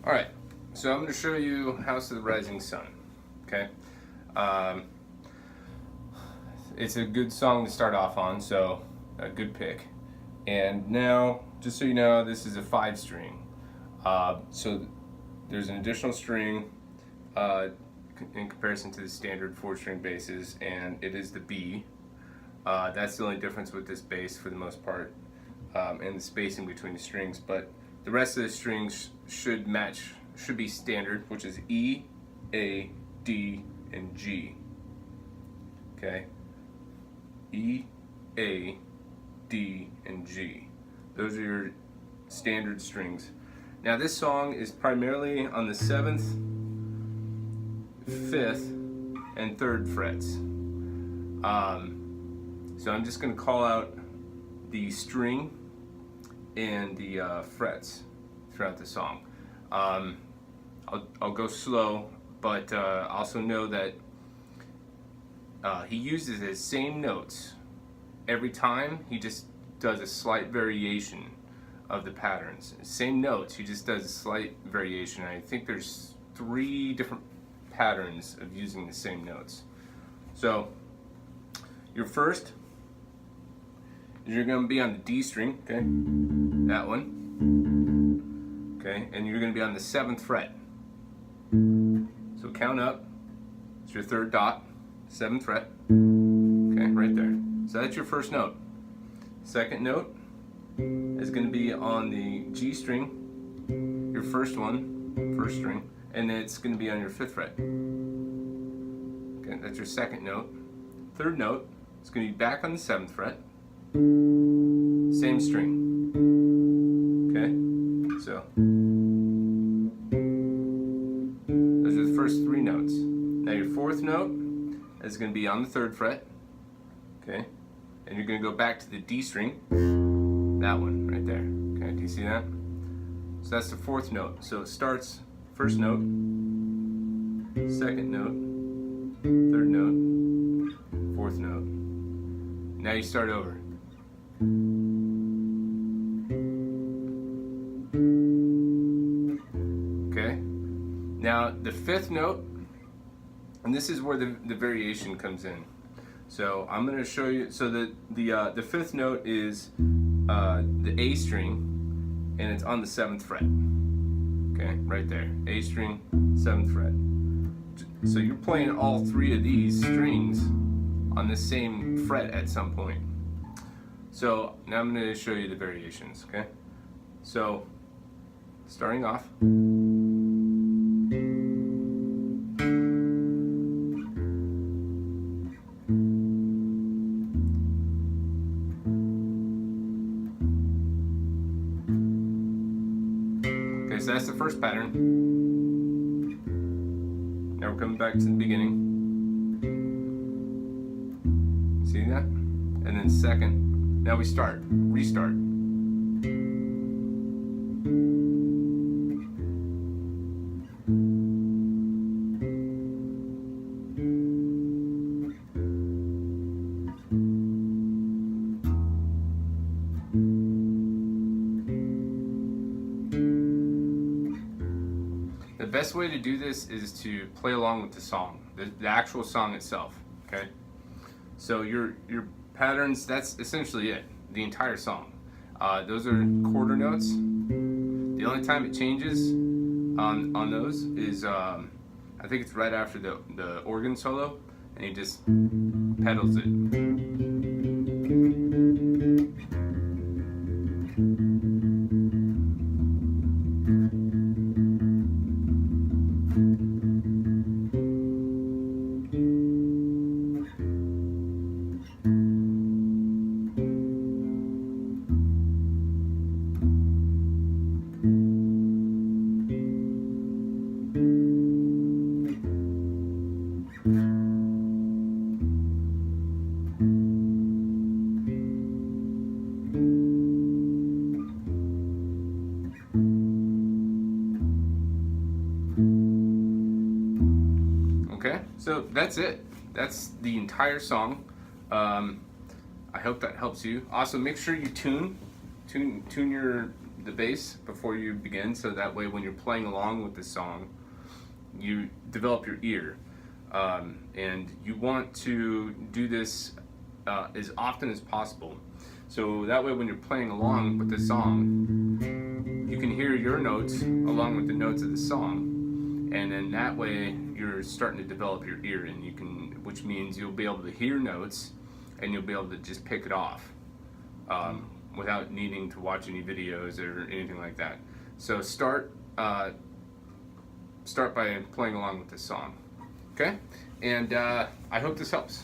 All right, so I'm going to show you House of the Rising Sun. Okay, um, it's a good song to start off on, so a good pick. And now, just so you know, this is a 5-string. So there's an additional string in comparison to the standard 4-string basses, and it is the B. That's the only difference with this bass for the most part, and the spacing between the strings. But the rest of the strings should be standard, which is E, A, D, and G. Okay? E, A, D, and G. Those are your standard strings. Now this song is primarily on the 7th, 5th, and 3rd frets. So I'm just going to call out the string and the frets throughout the song. I'll go slow, but also know that he uses his same notes every time. He just does a slight variation of the patterns. Same notes, he just does a slight variation. I think there's 3 different patterns of using the same notes. So your first is you're going to be on the D string, okay? That one. Okay, and you're going to be on the 7th fret. So count up. It's your 3rd dot, 7th fret. Okay, right there. So that's your first note. Second note is going to be on the G string, your first one, 1st string, and it's going to be on your 5th fret. Okay, that's your second note. Third note is going to be back on the 7th fret, same string. Okay, so those are the first 3 notes. Now your 4th note is going to be on the 3rd fret. Okay, and you're going to go back to the D string, that one right there. Okay, do you see that? So that's the 4th note. So it starts 1st note, 2nd note, 3rd note, 4th note. Now you start over. Okay, now the 5th note, and this is where the variation comes in. So I'm going to show you. So the 5th note is the A string, and it's on the 7th fret. Okay, right there, A string, 7th fret. So you're playing all 3 of these strings on the same fret at some point. So now I'm going to show you the variations. Okay, so starting off. So that's the first pattern. Now we're coming back to the beginning. See that? And then second. Now we restart. The best way to do this is to play along with the song, the actual song itself. Okay, so your patterns, that's essentially it, the entire song. Those are quarter notes. The only time it changes on those is I think it's right after the organ solo, and he just pedals it. Okay, so that's it. That's the entire song. I hope that helps you. Also, make sure you tune the bass before you begin, so that way when you're playing along with the song, you develop your ear. And you want to do this as often as possible. So that way when you're playing along with the song, you can hear your notes along with the notes of the song. And then that way you're starting to develop your ear, and you can, which means you'll be able to hear notes and you'll be able to just pick it off without needing to watch any videos or anything like that. So start by playing along with this song. Okay? And I hope this helps.